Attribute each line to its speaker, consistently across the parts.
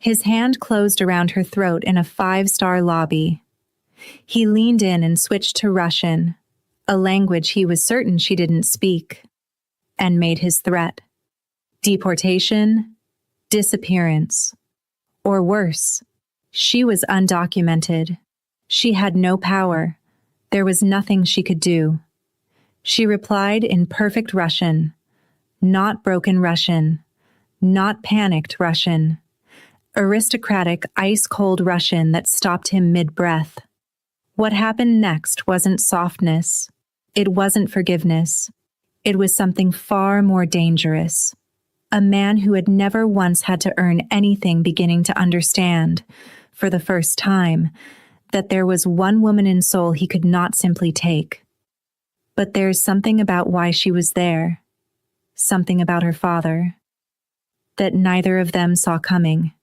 Speaker 1: His hand closed around her throat in a 5-star lobby. He leaned in and switched to Russian, a language he was certain she didn't speak, and made his threat. Deportation, disappearance, or worse. She was undocumented. She had no power. There was nothing she could do. She replied in perfect Russian, not broken Russian, not panicked Russian, aristocratic, ice-cold Russian that stopped him mid-breath. What happened next wasn't softness. It wasn't forgiveness. It was something far more dangerous. A man who had never once had to earn anything beginning to understand, for the first time, that there was one woman in Seoul he could not simply take. But there's something about why she was there, something about her father, that neither of them saw coming.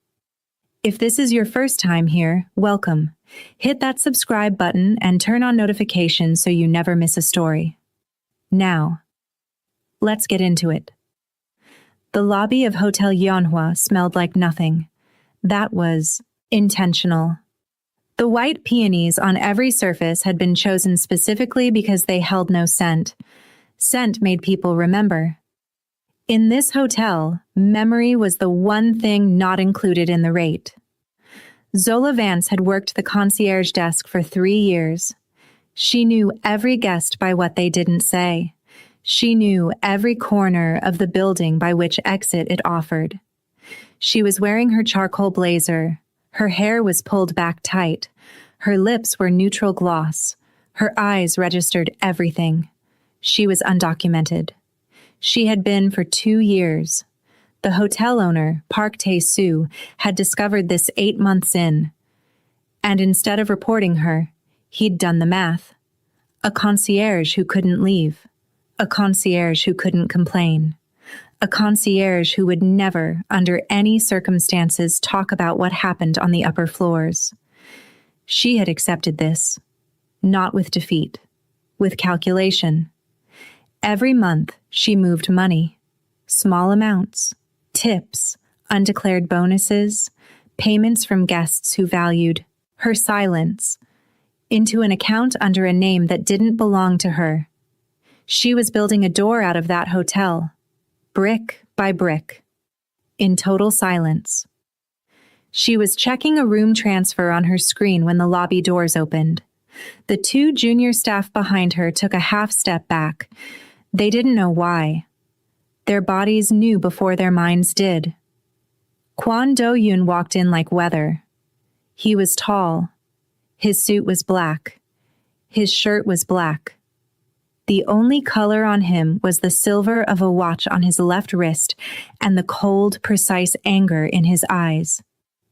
Speaker 1: If this is your first time here, welcome. Hit that subscribe button and turn on notifications so you never miss a story. Now, let's get into it. The lobby of Hotel Yeonhwa smelled like nothing. That was intentional. The white peonies on every surface had been chosen specifically because they held no scent. Scent made people remember. In this hotel, memory was the one thing not included in the rate. Zola Vance had worked the concierge desk for 3 years. She knew every guest by what they didn't say. She knew every corner of the building by which exit it offered. She was wearing her charcoal blazer. Her hair was pulled back tight. Her lips were neutral gloss. Her eyes registered everything. She was undocumented. She had been for 2 years. The hotel owner, Park Tae-soo, had discovered this 8 months in. And instead of reporting her, he'd done the math. A concierge who couldn't leave. A concierge who couldn't complain. A concierge who would never, under any circumstances, talk about what happened on the upper floors. She had accepted this, not with defeat, with calculation. Every month, she moved money, small amounts, tips, undeclared bonuses, payments from guests who valued her silence, into an account under a name that didn't belong to her. She was building a door out of that hotel, brick by brick, in total silence. She was checking a room transfer on her screen when the lobby doors opened. The 2 junior staff behind her took a half step back. They didn't know why. Their bodies knew before their minds did. Kwon Do-yoon walked in like weather. He was tall. His suit was black. His shirt was black. The only color on him was the silver of a watch on his left wrist and the cold, precise anger in his eyes.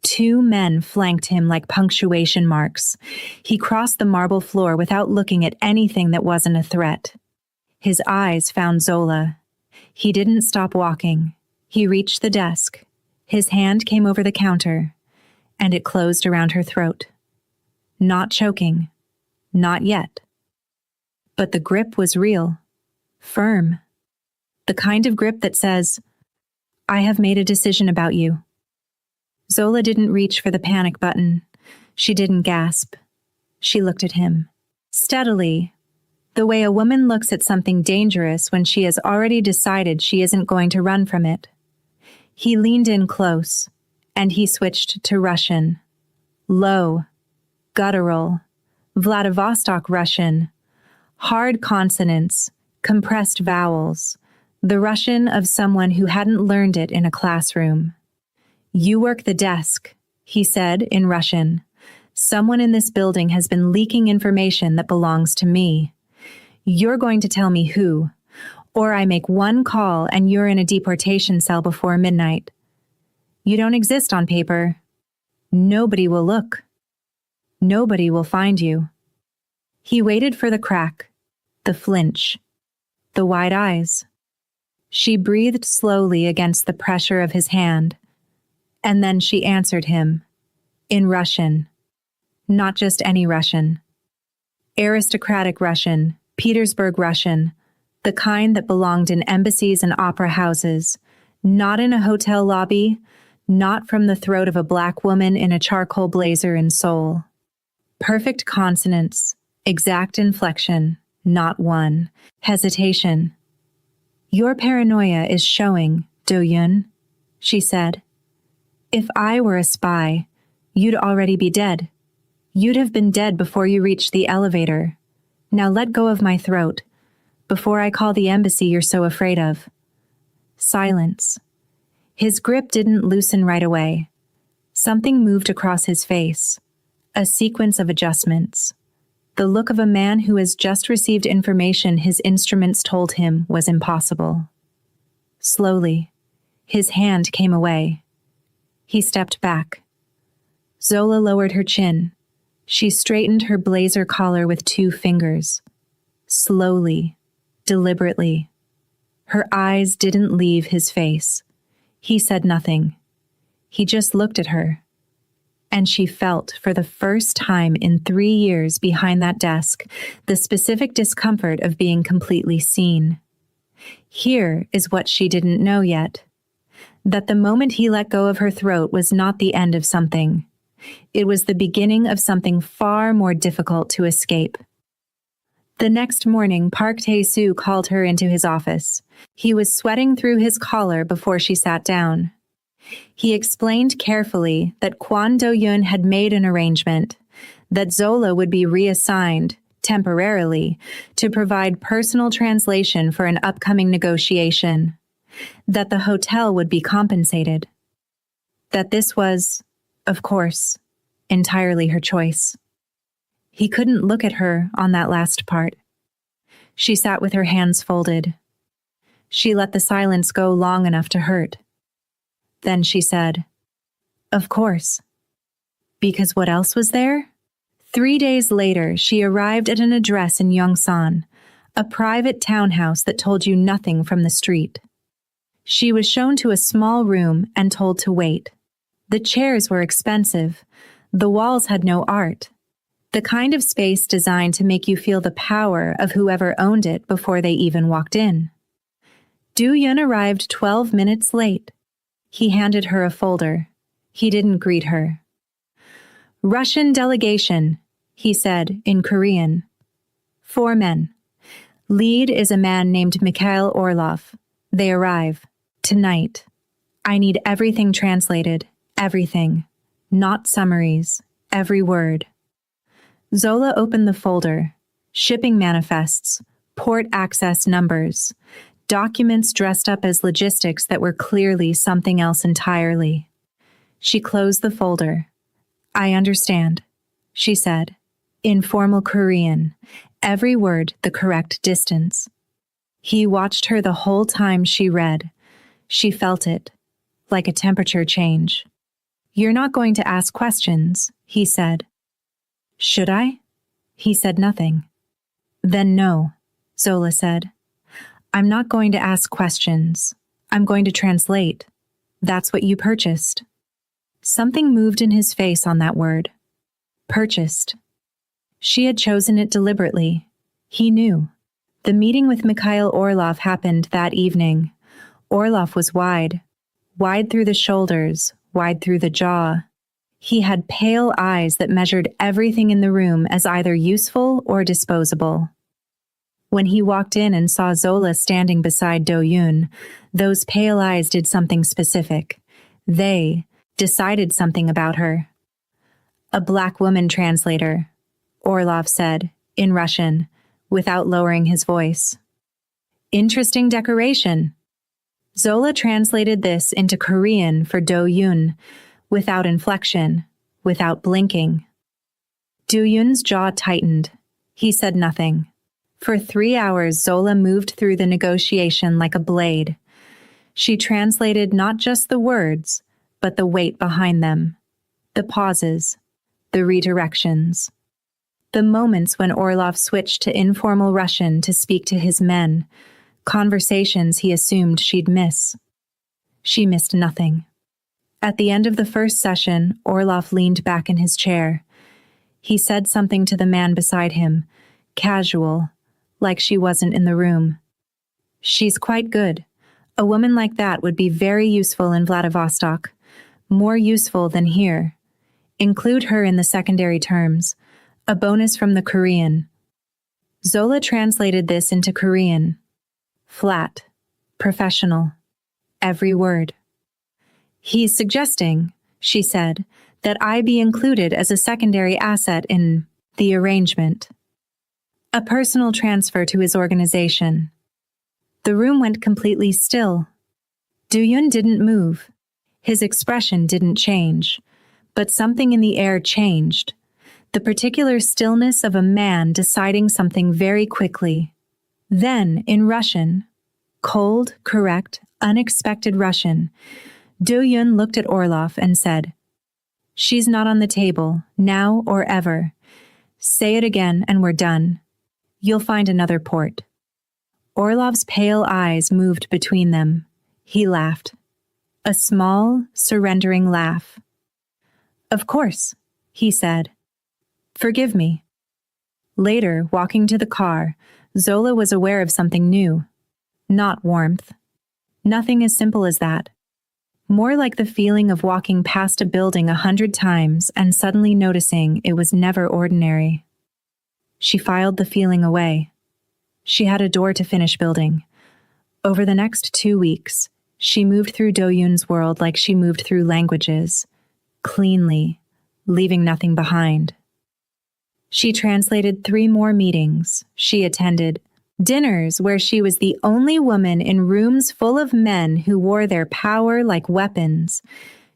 Speaker 1: 2 men flanked him like punctuation marks. He crossed the marble floor without looking at anything that wasn't a threat. His eyes found Zola. He didn't stop walking. He reached the desk. His hand came over the counter, and it closed around her throat. Not choking. Not yet. But the grip was real, firm. The kind of grip that says, I have made a decision about you. Zola didn't reach for the panic button. She didn't gasp. She looked at him, steadily, the way a woman looks at something dangerous when she has already decided she isn't going to run from it. He leaned in close, and he switched to Russian. Low, guttural, Vladivostok Russian, hard consonants, compressed vowels, the Russian of someone who hadn't learned it in a classroom. You work the desk, he said in Russian. Someone in this building has been leaking information that belongs to me. You're going to tell me who, or I make one call and you're in a deportation cell before midnight. You don't exist on paper. Nobody will look. Nobody will find you. He waited for the crack, the flinch, the wide eyes. She breathed slowly against the pressure of his hand, and then she answered him, in Russian. Not just any Russian. Aristocratic Russian, Petersburg Russian, the kind that belonged in embassies and opera houses, not in a hotel lobby, not from the throat of a black woman in a charcoal blazer and soul. Perfect consonants, exact inflection, not one hesitation. Your paranoia is showing, Do-Yun, she said. If I were a spy, you'd already be dead. You'd have been dead before you reached the elevator. Now let go of my throat, before I call the embassy you're so afraid of. Silence. His grip didn't loosen right away. Something moved across his face. A sequence of adjustments. The look of a man who has just received information his instruments told him was impossible. Slowly, his hand came away. He stepped back. Zola lowered her chin. She straightened her blazer collar with 2 fingers. Slowly, deliberately. Her eyes didn't leave his face. He said nothing. He just looked at her. And she felt, for the first time in 3 years behind that desk, the specific discomfort of being completely seen. Here is what she didn't know yet. That the moment he let go of her throat was not the end of something. It was the beginning of something far more difficult to escape. The next morning, Park Tae-soo called her into his office. He was sweating through his collar before she sat down. He explained carefully that Kwon Do-Yun had made an arrangement, that Zola would be reassigned, temporarily, to provide personal translation for an upcoming negotiation, that the hotel would be compensated, that this was, of course, entirely her choice. He couldn't look at her on that last part. She sat with her hands folded. She let the silence go long enough to hurt. Then she said, "Of course." Because what else was there? 3 days later, she arrived at an address in Yongsan, a private townhouse that told you nothing from the street. She was shown to a small room and told to wait. The chairs were expensive. The walls had no art. The kind of space designed to make you feel the power of whoever owned it before they even walked in. Do-Yun arrived 12 minutes late. He handed her a folder. He didn't greet her. "Russian delegation," he said in Korean. 4 men. Lead is a man named Mikhail Orlov. They arrive. Tonight. I need everything translated. Everything. Not summaries. Every word. Zola opened the folder. Shipping manifests. Port access numbers. Documents dressed up as logistics that were clearly something else entirely. She closed the folder. "I understand," she said, in formal Korean, every word the correct distance. He watched her the whole time she read. She felt it, like a temperature change. "You're not going to ask questions," he said. "Should I?" He said nothing. "Then no," Zola said. "I'm not going to ask questions. I'm going to translate. That's what you purchased." Something moved in his face on that word. Purchased. She had chosen it deliberately. He knew. The meeting with Mikhail Orlov happened that evening. Orlov was wide through the shoulders, wide through the jaw. He had pale eyes that measured everything in the room as either useful or disposable. When he walked in and saw Zola standing beside Do-Yun, those pale eyes did something specific. They decided something about her. "A black woman translator," Orlov said, in Russian, without lowering his voice. "Interesting decoration." Zola translated this into Korean for Do-Yun, without inflection, without blinking. Do-Yun's jaw tightened. He said nothing. For 3 hours, Zola moved through the negotiation like a blade. She translated not just the words, but the weight behind them, the pauses, the redirections. The moments when Orlov switched to informal Russian to speak to his men, conversations he assumed she'd miss. She missed nothing. At the end of the first session, Orlov leaned back in his chair. He said something to the man beside him, casual, like she wasn't in the room. "She's quite good. A woman like that would be very useful in Vladivostok. more useful than here. Include her in the secondary terms. A bonus from the Korean. Zola translated this into Korean. Flat. Professional. Every word. He's suggesting, she said, that I be included as a secondary asset in the arrangement. A personal transfer to his organization. The room went completely still. Do-yun didn't move. His expression didn't change. But something in the air changed. The particular stillness of a man deciding something very quickly. Then, in Russian, cold, correct, unexpected Russian, Do-yun looked at Orlov and said, "She's not on the table, now or ever. Say it again and we're done. You'll find another port." Orlov's pale eyes moved between them. He laughed. A small, surrendering laugh. "Of course," he said. "Forgive me." Later, walking to the car, Zola was aware of something new. Not warmth. Nothing as simple as that. More like the feeling of walking past a building 100 times and suddenly noticing it was never ordinary. She filed the feeling away. She had a door to finish building. Over the next 2 weeks, she moved through Do-yun's world like she moved through languages, cleanly, leaving nothing behind. She translated 3 more meetings. She attended dinners where she was the only woman in rooms full of men who wore their power like weapons.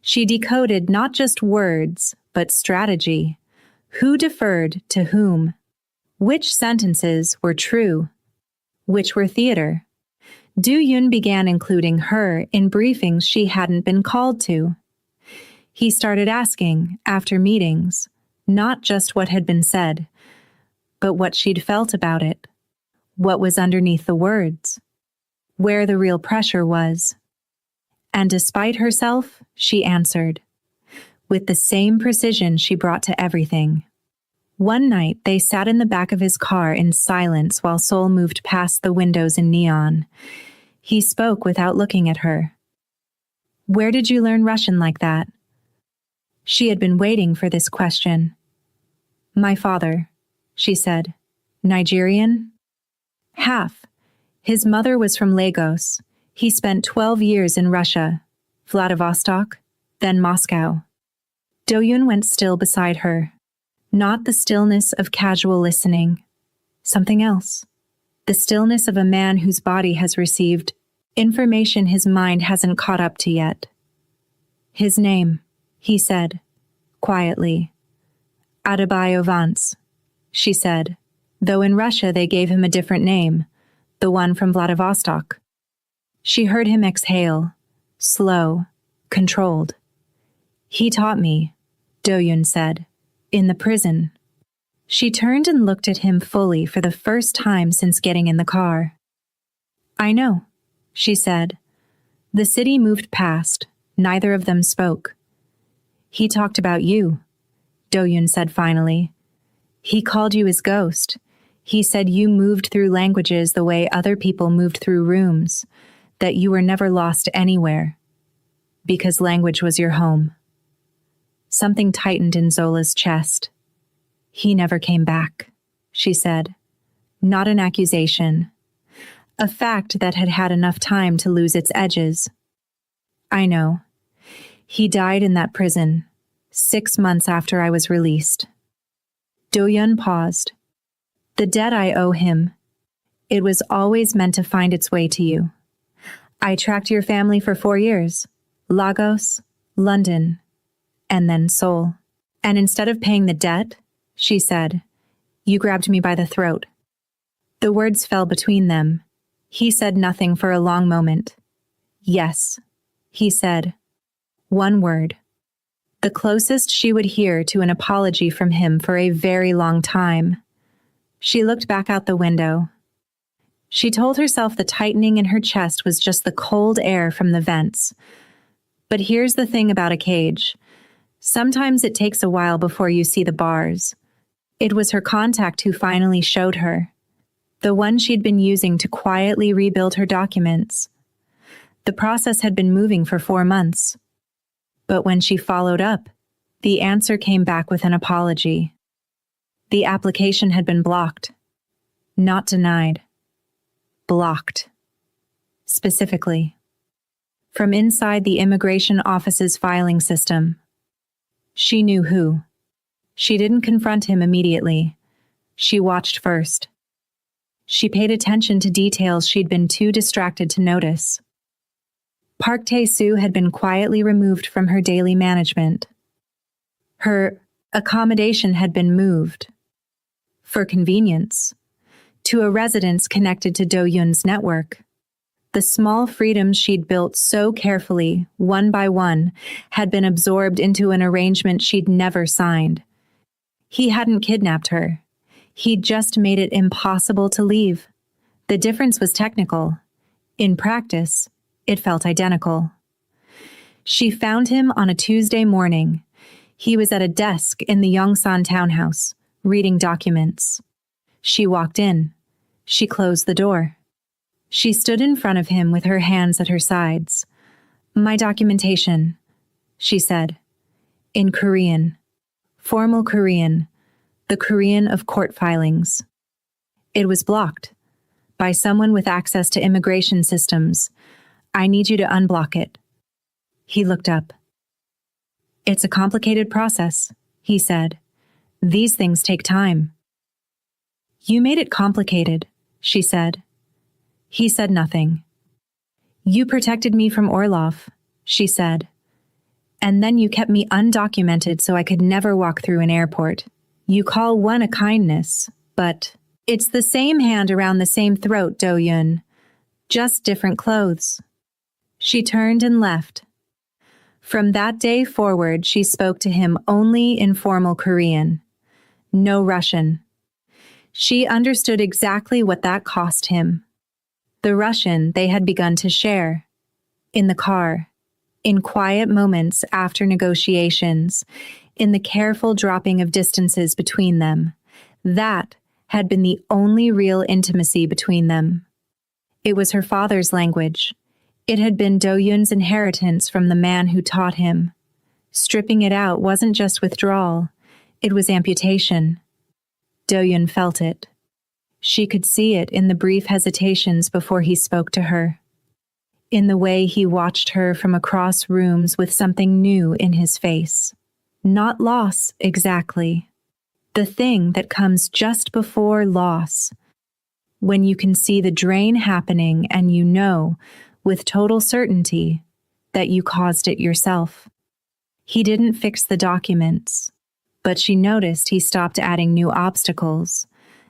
Speaker 1: She decoded not just words, but strategy. Who deferred to whom? Which sentences were true? Which were theater? Do-yun began including her in briefings she hadn't been called to. He started asking, after meetings, not just what had been said, but what she'd felt about it. What was underneath the words, where the real pressure was. And despite herself, she answered, with the same precision she brought to everything. One night, they sat in the back of his car in silence while Sol moved past the windows in neon. He spoke without looking at her. "Where did you learn Russian like that?" She had been waiting for this question. "My father," she said. "Nigerian?" "Half. His mother was from Lagos. He spent 12 years in Russia, Vladivostok, then Moscow." Do-yun went still beside her. Not the stillness of casual listening. Something else. The stillness of a man whose body has received information his mind hasn't caught up to yet. "His name," he said, quietly. "Adebayo Vance," she said. Though in Russia they gave him a different name, the one from Vladivostok. She heard him exhale, slow, controlled. "He taught me," Do-yun said, "in the prison." She turned and looked at him fully for the first time since getting in the car. "I know," she said. The city moved past. Neither of them spoke. "He talked about you," Do-yun said finally. "He called you his ghost. He said you moved through languages the way other people moved through rooms, that you were never lost anywhere, because language was your home." Something tightened in Zola's chest. "He never came back," she said. Not an accusation. A fact that had had enough time to lose its edges. "I know. He died in that prison, 6 months after I was released." Do-yun paused. "The debt I owe him. It was always meant to find its way to you. I tracked your family for 4 years. Lagos, London, and then Seoul. And instead of paying the debt," she said, "you grabbed me by the throat." The words fell between them. He said nothing for a long moment. "Yes," he said. One word. The closest she would hear to an apology from him for a very long time. She looked back out the window. She told herself the tightening in her chest was just the cold air from the vents. But here's the thing about a cage. Sometimes it takes a while before you see the bars. It was her contact who finally showed her. The one she'd been using to quietly rebuild her documents. The process had been moving for 4 months. But when she followed up, the answer came back with an apology. The application had been blocked. Not denied. Blocked. Specifically. From inside the immigration office's filing system. She knew who. She didn't confront him immediately. She watched first. She paid attention to details she'd been too distracted to notice. Park Tae-soo had been quietly removed from her daily management. Her accommodation had been moved, for convenience, to a residence connected to Do-yoon's network. The small freedoms she'd built so carefully, one by one, had been absorbed into an arrangement she'd never signed. He hadn't kidnapped her. He'd just made it impossible to leave. The difference was technical. In practice, it felt identical. She found him on a Tuesday morning. He was at a desk in the Yongsan townhouse, reading documents. She walked in. She closed the door. She stood in front of him with her hands at her sides. "My documentation," she said. In Korean. Formal Korean. The Korean of court filings. It was blocked. By someone with access to immigration systems. "I need you to unblock it." He looked up. "It's a complicated process," he said. "These things take time." "You made it complicated," she said. He said nothing. "You protected me from Orlov," she said. "And then you kept me undocumented so I could never walk through an airport. You call one a kindness, but it's the same hand around the same throat, Do-yoon. Just different clothes." She turned and left. From that day forward, she spoke to him only in formal Korean. No Russian. She understood exactly what that cost him. The Russian they had begun to share. In the car. In quiet moments after negotiations. In the careful dropping of distances between them. That had been the only real intimacy between them. It was her father's language. It had been Do-yoon's inheritance from the man who taught him. Stripping it out wasn't just withdrawal. It was amputation. Do-yoon felt it. She could see it in the brief hesitations before he spoke to her. In the way he watched her from across rooms with something new in his face. Not loss, exactly. The thing that comes just before loss. When you can see the drain happening and you know, with total certainty, that you caused it yourself. He didn't fix the documents, but she noticed he stopped adding new obstacles.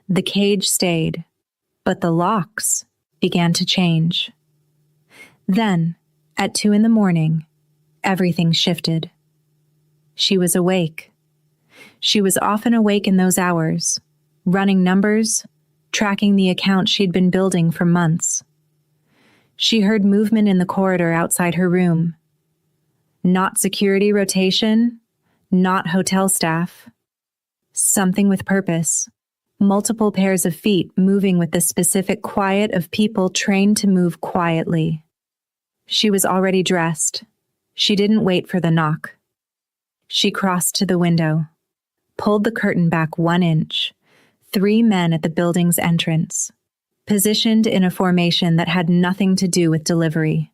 Speaker 1: The cage stayed, but the locks began to change. Then, at 2 a.m, everything shifted. She was awake. She was often awake in those hours, running numbers, tracking the account she'd been building for months. She heard movement in the corridor outside her room. Not security rotation, not hotel staff. Something with purpose. Multiple pairs of feet moving with the specific quiet of people trained to move quietly. She was already dressed. She didn't wait for the knock. She crossed to the window, pulled the curtain back 1 inch. 3 men at the building's entrance, positioned in a formation that had nothing to do with delivery.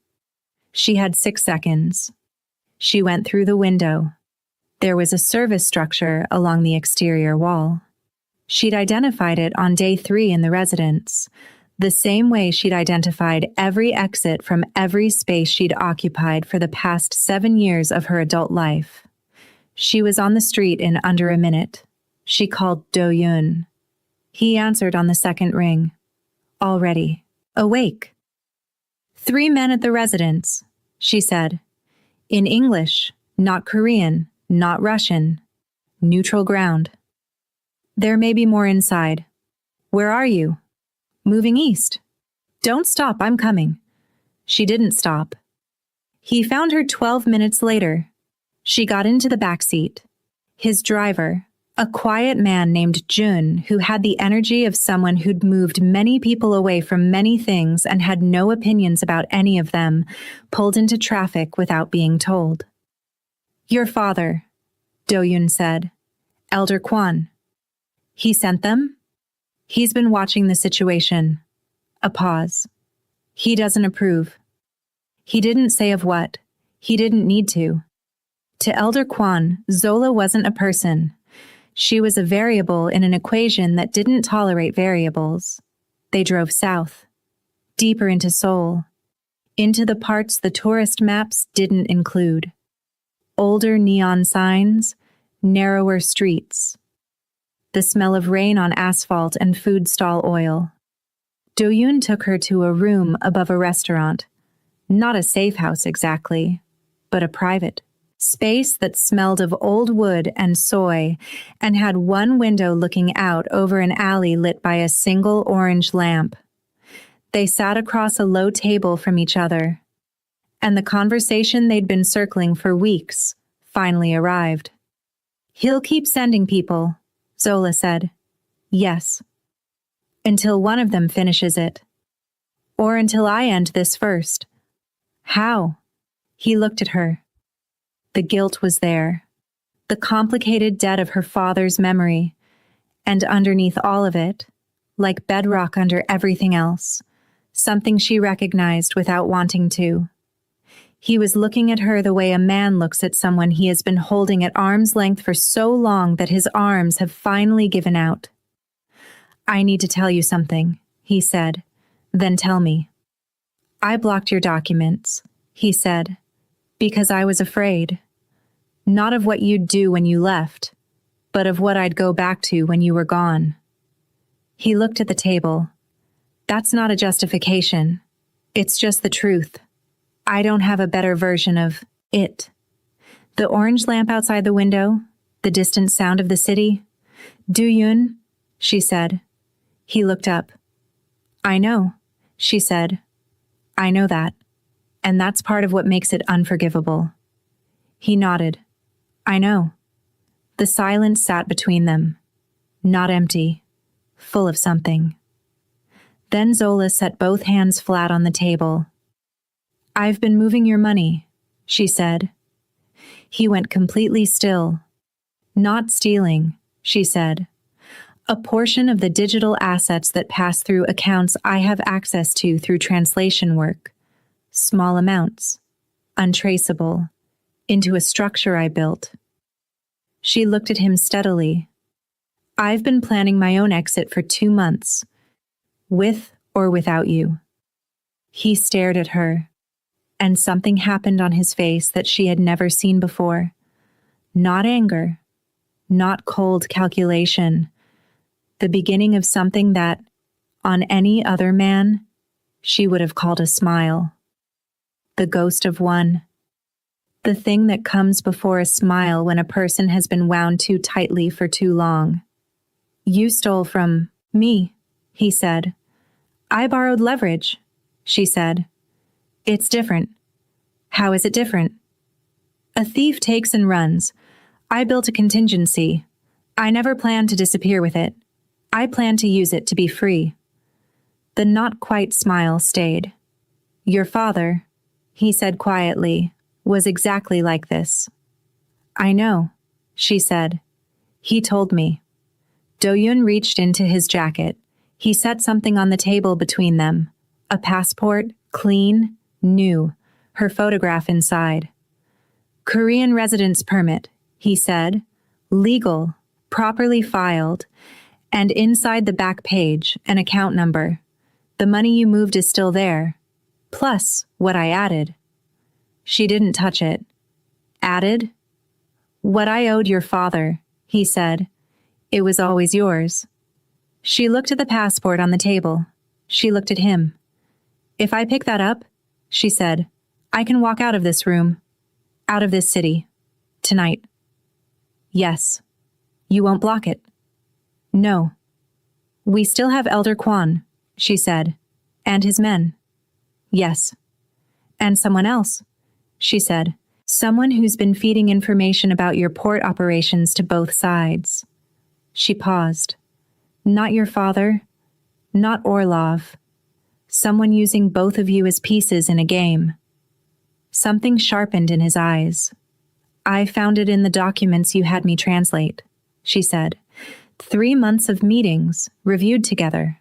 Speaker 1: She had 6 seconds. She went through the window. There was a service structure along the exterior wall. She'd identified it on day 3 in the residence, the same way she'd identified every exit from every space she'd occupied for the past 7 years of her adult life. She was on the street in under a minute. She called Do-yoon. He answered on the second ring. Already. Awake. 3 men at the residence, she said. In English, not Korean, not Russian. Neutral ground. There may be more inside. Where are you? Moving east. Don't stop, I'm coming. She didn't stop. He found her 12 minutes later. She got into the back seat. His driver, a quiet man named Jun, who had the energy of someone who'd moved many people away from many things and had no opinions about any of them, pulled into traffic without being told. Your father, Do-yoon said. Elder Kwan. He sent them? He's been watching the situation. A pause. He doesn't approve. He didn't say of what. He didn't need to. To Elder Kwan, Zola wasn't a person. She was a variable in an equation that didn't tolerate variables. They drove south, deeper into Seoul, into the parts the tourist maps didn't include. Older neon signs, narrower streets. The smell of rain on asphalt and food stall oil. Do-yoon took her to a room above a restaurant. Not a safe house exactly, but a private space that smelled of old wood and soy and had one window looking out over an alley lit by a single orange lamp. They sat across a low table from each other, and the conversation they'd been circling for weeks finally arrived. He'll keep sending people, Zola said. Yes. Until one of them finishes it. Or until I end this first. How? He looked at her. The guilt was there. The complicated debt of her father's memory. And underneath all of it, like bedrock under everything else, something she recognized without wanting to. He was looking at her the way a man looks at someone he has been holding at arm's length for so long that his arms have finally given out. I need to tell you something, he said. Then tell me. I blocked your documents, he said, because I was afraid. Not of what you'd do when you left, but of what I'd go back to when you were gone. He looked at the table. That's not a justification. It's just the truth. I don't have a better version of it. The orange lamp outside the window, the distant sound of the city. Do-yoon, she said. He looked up. I know, she said. I know that. And that's part of what makes it unforgivable. He nodded. I know. The silence sat between them. Not empty. Full of something. Then Zola set both hands flat on the table. I've been moving your money, she said. He went completely still. Not stealing, she said. A portion of the digital assets that pass through accounts I have access to through translation work. Small amounts. Untraceable. Into a structure I built. She looked at him steadily. I've been planning my own exit for 2 months. With or without you. He stared at her. And something happened on his face that she had never seen before. Not anger. Not cold calculation. The beginning of something that, on any other man, she would have called a smile. The ghost of one. The thing that comes before a smile when a person has been wound too tightly for too long. You stole from me, he said. I borrowed leverage, she said. It's different. How is it different? A thief takes and runs. I built a contingency. I never planned to disappear with it. I planned to use it to be free. The not quite smile stayed. Your father, he said quietly, was exactly like this. I know, she said. He told me. Do-yoon reached into his jacket. He set something on the table between them. A passport, clean, new, her photograph inside. Korean residence permit, he said. Legal, properly filed, and inside the back page, an account number. The money you moved is still there, plus what I added. She didn't touch it. Added? What I owed your father, he said. It was always yours. She looked at the passport on the table. She looked at him. If I pick that up, she said, I can walk out of this room, out of this city, tonight. Yes. You won't block it. No. We still have Elder Kwan, she said, and his men. Yes. And someone else, she said, someone who's been feeding information about your port operations to both sides. She paused. Not your father, not Orlov. Someone using both of you as pieces in a game. Something sharpened in his eyes. I found it in the documents you had me translate, she said. 3 months of meetings, reviewed together.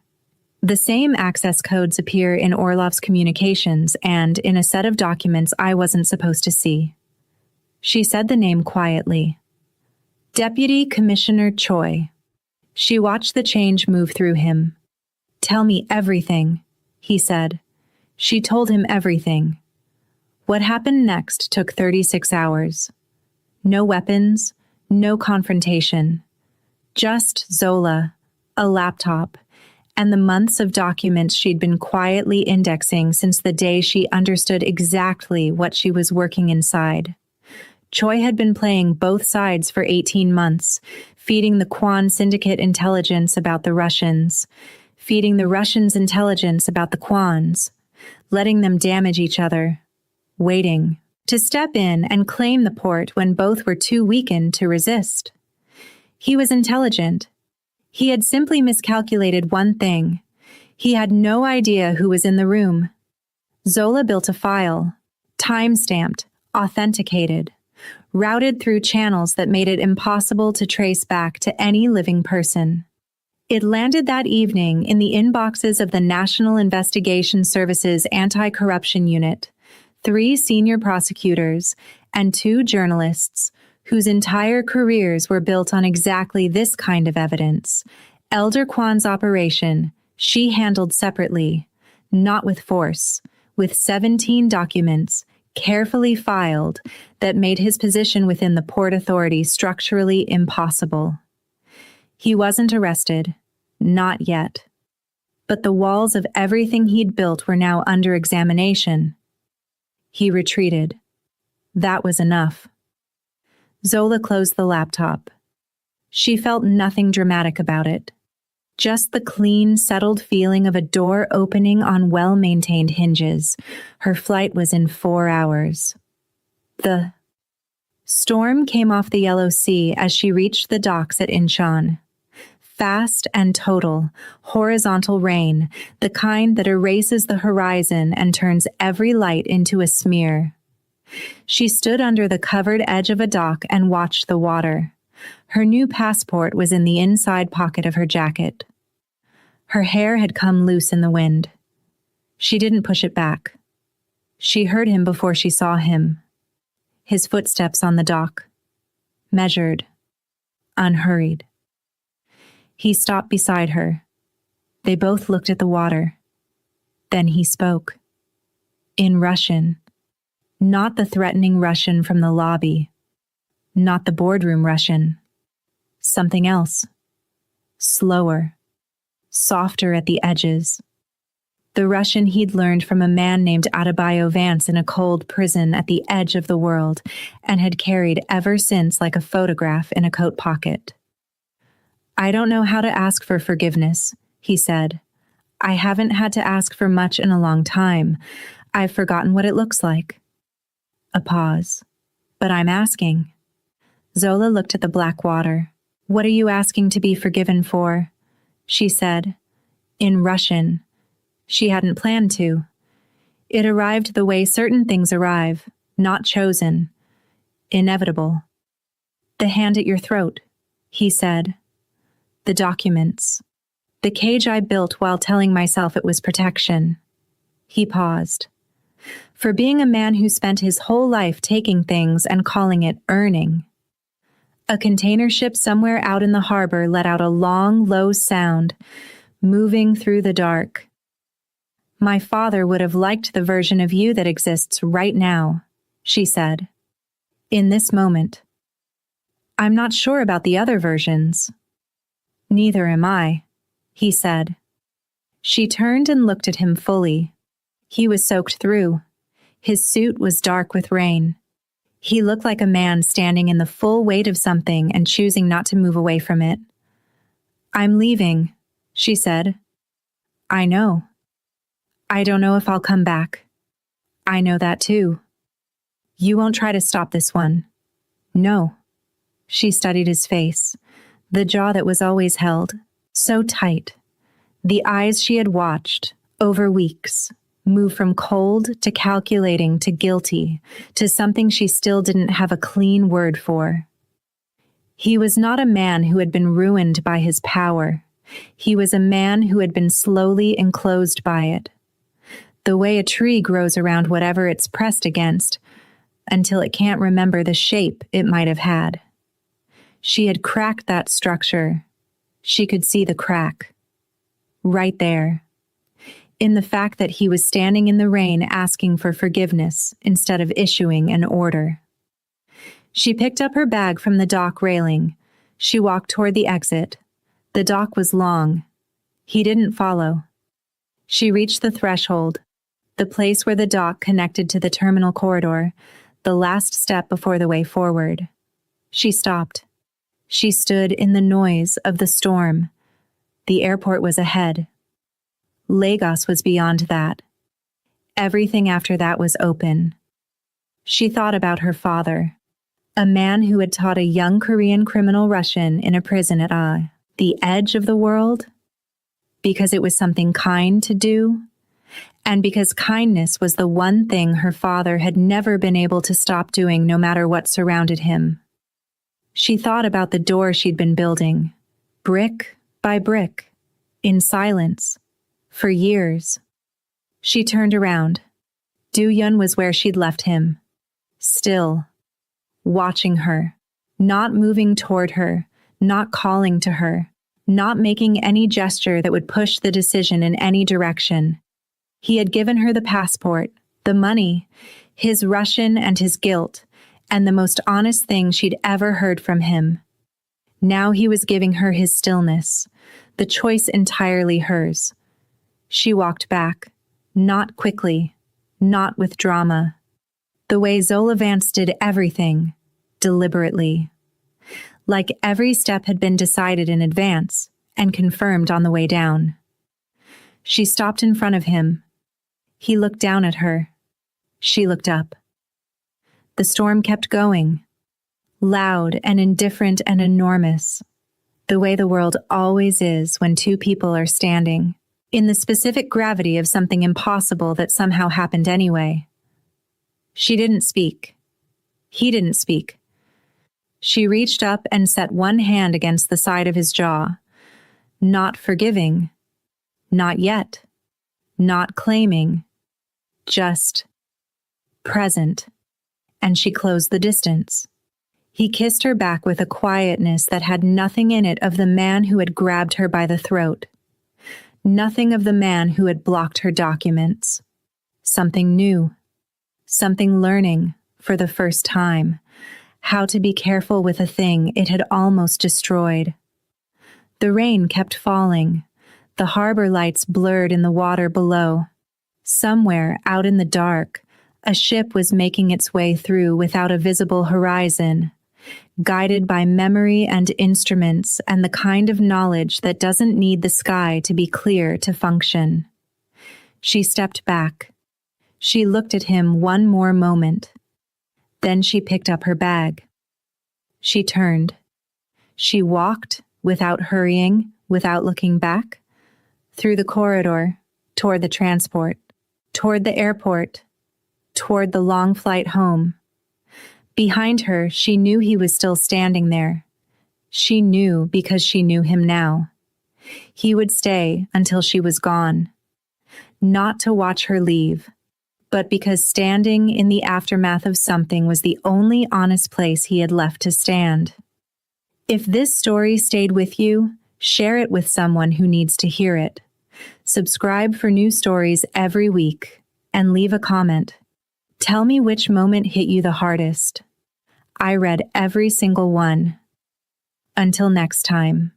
Speaker 1: The same access codes appear in Orlov's communications and in a set of documents I wasn't supposed to see. She said the name quietly. Deputy Commissioner Choi. She watched the change move through him. Tell me everything, he said. She told him everything. What happened next took 36 hours. No weapons, no confrontation. Just Zola, a laptop, and the months of documents she'd been quietly indexing since the day she understood exactly what she was working inside. Choi had been playing both sides for 18 months, feeding the Kwan syndicate intelligence about the Russians, feeding the Russians intelligence about the Kwans, letting them damage each other, waiting to step in and claim the port when both were too weakened to resist. He was intelligent. He had simply miscalculated one thing. He had no idea who was in the room. Zola built a file, time-stamped, authenticated, routed through channels that made it impossible to trace back to any living person. It landed that evening in the inboxes of the National Investigation Service's Anti-Corruption Unit, 3 senior prosecutors, and 2 journalists whose entire careers were built on exactly this kind of evidence. Elder Kwan's operation, she handled separately, not with force, with 17 documents, carefully filed, that made his position within the Port Authority structurally impossible. He wasn't arrested, not yet. But the walls of everything he'd built were now under examination. He retreated. That was enough. Zola closed the laptop. She felt nothing dramatic about it. Just the clean, settled feeling of a door opening on well-maintained hinges. Her flight was in 4 hours. The storm came off the Yellow Sea as she reached the docks at Incheon. Fast and total, horizontal rain, the kind that erases the horizon and turns every light into a smear. She stood under the covered edge of a dock and watched the water. Her new passport was in the inside pocket of her jacket. Her hair had come loose in the wind. She didn't push it back. She heard him before she saw him. His footsteps on the dock. Measured. Unhurried. He stopped beside her. They both looked at the water. Then he spoke. In Russian. Not the threatening Russian from the lobby. Not the boardroom Russian. Something else. Slower. Softer at the edges. The Russian he'd learned from a man named Adebayo Vance in a cold prison at the edge of the world and had carried ever since like a photograph in a coat pocket. I don't know how to ask for forgiveness, he said. I haven't had to ask for much in a long time. I've forgotten what it looks like. A pause. But I'm asking. Zola looked at the black water. What are you asking to be forgiven for? She said. In Russian. She hadn't planned to. It arrived the way certain things arrive, not chosen. Inevitable. The hand at your throat, he said. The documents. The cage I built while telling myself it was protection. He paused. For being a man who spent his whole life taking things and calling it earning. A container ship somewhere out in the harbor let out a long, low sound, moving through the dark. My father would have liked the version of you that exists right now, she said. In this moment. I'm not sure about the other versions. Neither am I, he said. She turned and looked at him fully. He was soaked through. His suit was dark with rain. He looked like a man standing in the full weight of something and choosing not to move away from it. I'm leaving, she said. I know. I don't know if I'll come back. I know that too. You won't try to stop this one. No. She studied his face, the jaw that was always held, so tight, the eyes she had watched, over weeks, move from cold to calculating to guilty to something she still didn't have a clean word for. He was not a man who had been ruined by his power. He was a man who had been slowly enclosed by it, the way a tree grows around whatever it's pressed against, until it can't remember the shape it might have had. She had cracked that structure. She could see the crack. Right there. In the fact that he was standing in the rain asking for forgiveness instead of issuing an order. She picked up her bag from the dock railing. She walked toward the exit. The dock was long. He didn't follow. She reached the threshold, the place where the dock connected to the terminal corridor, the last step before the way forward. She stopped. She stood in the noise of the storm. The airport was ahead. Lagos was beyond that. Everything after that was open. She thought about her father, a man who had taught a young Korean criminal Russian in a prison at the edge of the world, because it was something kind to do, and because kindness was the one thing her father had never been able to stop doing no matter what surrounded him. She thought about the door she'd been building, brick by brick, in silence, for years. She turned around. Do-Yun was where she'd left him, still, watching her, not moving toward her, not calling to her, not making any gesture that would push the decision in any direction. He had given her the passport, the money, his Russian and his guilt, and the most honest thing she'd ever heard from him. Now he was giving her his stillness, the choice entirely hers. She walked back, not quickly, not with drama. The way Zola Vance did everything, deliberately. Like every step had been decided in advance and confirmed on the way down. She stopped in front of him. He looked down at her. She looked up. The storm kept going, loud and indifferent and enormous, the way the world always is when two people are standing, in the specific gravity of something impossible that somehow happened anyway. She didn't speak. He didn't speak. She reached up and set one hand against the side of his jaw, not forgiving, not yet, not claiming, just present. And she closed the distance. He kissed her back with a quietness that had nothing in it of the man who had grabbed her by the throat. Nothing of the man who had blocked her documents. Something new. Something learning, for the first time, how to be careful with a thing it had almost destroyed. The rain kept falling. The harbor lights blurred in the water below. Somewhere out in the dark, a ship was making its way through without a visible horizon, guided by memory and instruments and the kind of knowledge that doesn't need the sky to be clear to function. She stepped back. She looked at him one more moment. Then she picked up her bag. She turned. She walked, without hurrying, without looking back, through the corridor, toward the transport, toward the airport, toward the long flight home. Behind her, she knew he was still standing there. She knew because she knew him now. He would stay until she was gone. Not to watch her leave, but because standing in the aftermath of something was the only honest place he had left to stand. If this story stayed with you, share it with someone who needs to hear it. Subscribe for new stories every week, and leave a comment. Tell me which moment hit you the hardest. I read every single one. Until next time.